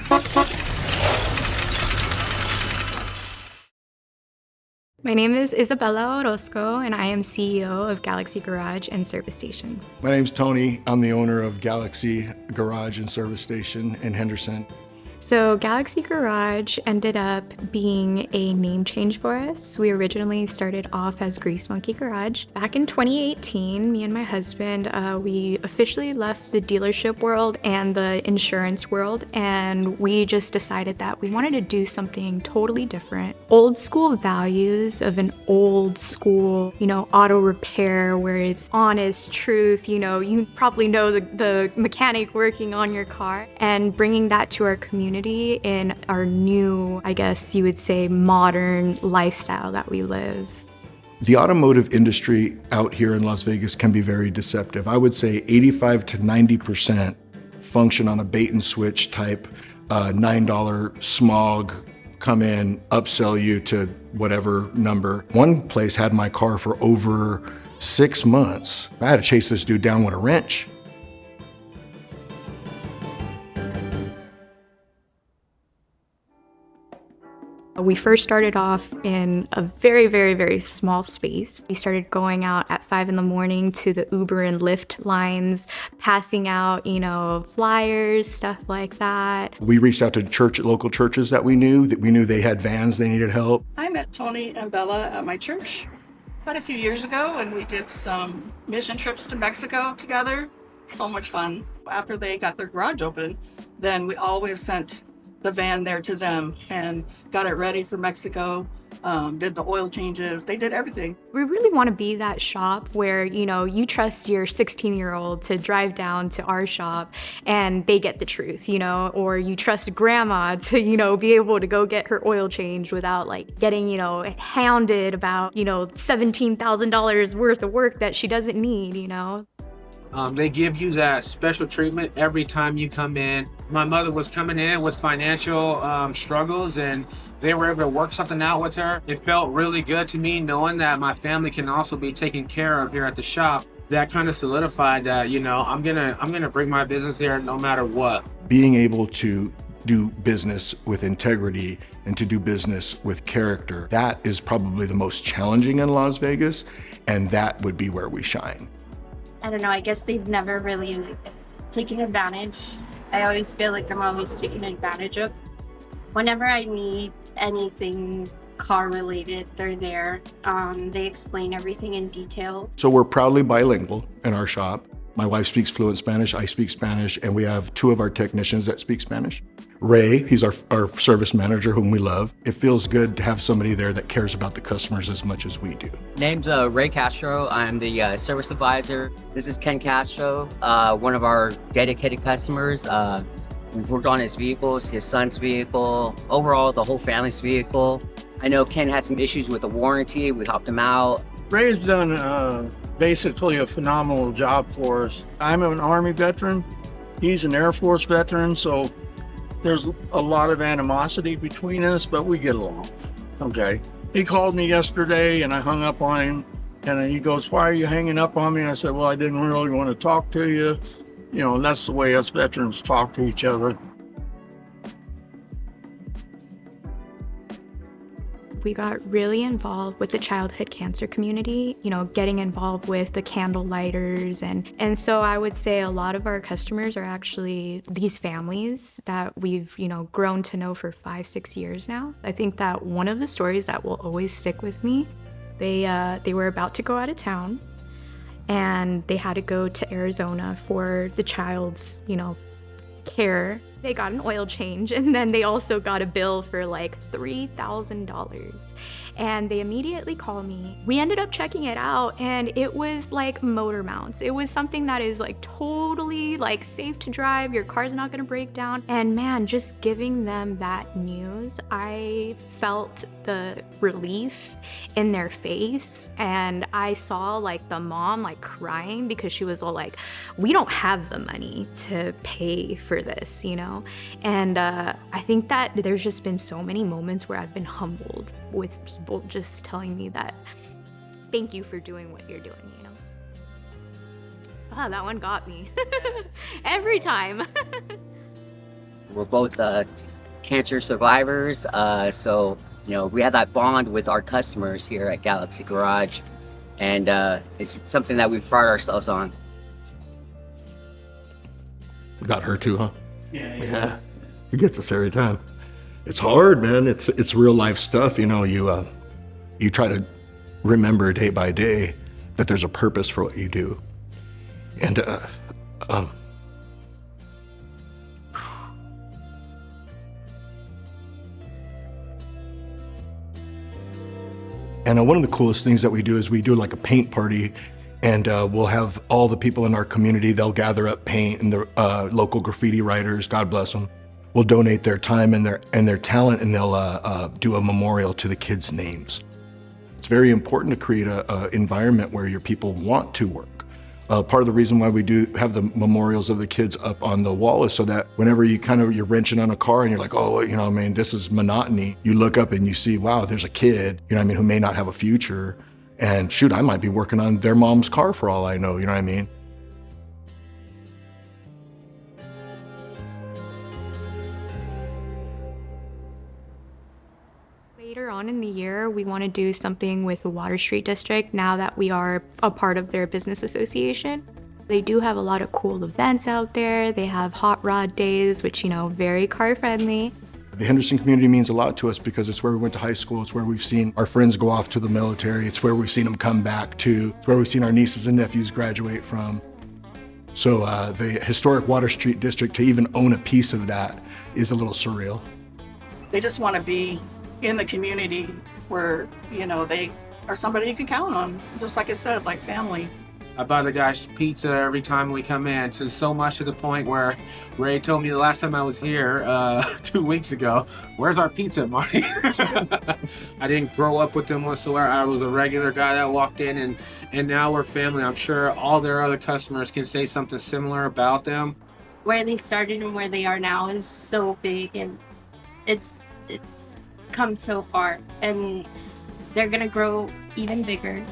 My name is Isabella Orozco, and I am CEO of Galaxy Garage and Service Station. My name's Tony. I'm the owner of Galaxy Garage and Service Station in Henderson. So Galaxy Garage ended up being a name change for us. We originally started off as Grease Monkey Garage. Back in 2018, me and my husband, we officially left the dealership world and the insurance world, and we just decided that we wanted to do something totally different. Old school values of an old school, auto repair where it's honest truth, you probably know the mechanic working on your car, and bringing that to our community in our new, I guess you would say, modern lifestyle that we live. The automotive industry out here in Las Vegas can be very deceptive. I would say 85 to 90% function on a bait and switch type, $9 smog, come in, upsell you to whatever number. One place had my car for over 6 months. I had to chase this dude down with a wrench. We first started off in a very, very, very small space. We started going out at 5 a.m. to the Uber and Lyft lines, passing out, flyers, stuff like that. We reached out to local churches that we knew they had vans, they needed help. I met Tony and Bella at my church quite a few years ago, and we did some mission trips to Mexico together. So much fun. After they got their garage open, then we always sent the van there to them and got it ready for Mexico, did the oil changes, they did everything. We really want to be that shop where, you trust your 16-year-old to drive down to our shop and they get the truth, or you trust grandma to, be able to go get her oil changed without getting, hounded about, $17,000 worth of work that she doesn't need. They give you that special treatment every time you come in. My mother was coming in with financial struggles, and they were able to work something out with her. It felt really good to me knowing that my family can also be taken care of here at the shop. That kind of solidified that, I'm gonna bring my business here no matter what. Being able to do business with integrity and to do business with character, that is probably the most challenging in Las Vegas, and that would be where we shine. I don't know, I guess they've never really taken advantage. I always feel like I'm always taken advantage of. Whenever I need anything car related, they're there. They explain everything in detail. So we're proudly bilingual in our shop. My wife speaks fluent Spanish, I speak Spanish, and we have 2 of our technicians that speak Spanish. Ray, he's our service manager, whom we love. It feels good to have somebody there that cares about the customers as much as we do. Name's Ray Castro. I'm the service advisor. This is Ken Castro, one of our dedicated customers. We've worked on his vehicles, his son's vehicle, overall the whole family's vehicle. I know Ken had some issues with the warranty. We helped him out. Ray's done basically a phenomenal job for us. I'm an Army veteran. He's an Air Force veteran, so there's a lot of animosity between us, but we get along. Okay. He called me yesterday and I hung up on him, and then he goes, "Why are you hanging up on me?" And I said, "Well, I didn't really want to talk to you." And that's the way us veterans talk to each other. We got really involved with the childhood cancer community, getting involved with the candle lighters. And so I would say a lot of our customers are actually these families that we've, grown to know for 5-6 years now. I think that one of the stories that will always stick with me, they were about to go out of town and they had to go to Arizona for the child's, care. They got an oil change, and then they also got a bill for $3,000. And they immediately called me. We ended up checking it out, and it was like motor mounts. It was something that is totally safe to drive. Your car's not gonna break down. And man, just giving them that news, I felt the relief in their face. And I saw the mom crying because she was all we don't have the money to pay for this, And I think that there's just been so many moments where I've been humbled with people just telling me that, thank you for doing what you're doing, that one got me. Every time. We're both cancer survivors, so we have that bond with our customers here at Galaxy Garage, and it's something that we pride ourselves on. We got her too, huh? Yeah. He gets us every time. It's hard, man. It's real life stuff. You try to remember day by day that there's a purpose for what you do. And one of the coolest things that we do is we do like a paint party, and we'll have all the people in our community, they'll gather up paint, and the local graffiti writers, God bless them, will donate their time and their talent, and they'll do a memorial to the kids' names. It's very important to create a environment where your people want to work. Part of the reason why we do have the memorials of the kids up on the wall is so that whenever you're wrenching on a car and you're like, oh, this is monotony, you look up and you see, wow, there's a kid, who may not have a future, and shoot, I might be working on their mom's car for all I know, you know what I mean? Later on in the year, we want to do something with the Water Street District now that we are a part of their business association. They do have a lot of cool events out there. They have hot rod days, which, very car friendly. The Henderson community means a lot to us because it's where we went to high school. It's where we've seen our friends go off to the military. It's where we've seen them come back to. It's where we've seen our nieces and nephews graduate from. So the historic Water Street District, to even own a piece of that is a little surreal. They just want to be in the community where, they are somebody you can count on. Just like I said, like family. I buy the guys pizza every time we come in, to so much to the point where Ray told me the last time I was here 2 weeks ago, where's our pizza, Marty? I didn't grow up with them whatsoever. I was a regular guy that walked in, and now we're family. I'm sure all their other customers can say something similar about them. Where they started and where they are now is so big, and it's come so far, and they're gonna grow even bigger.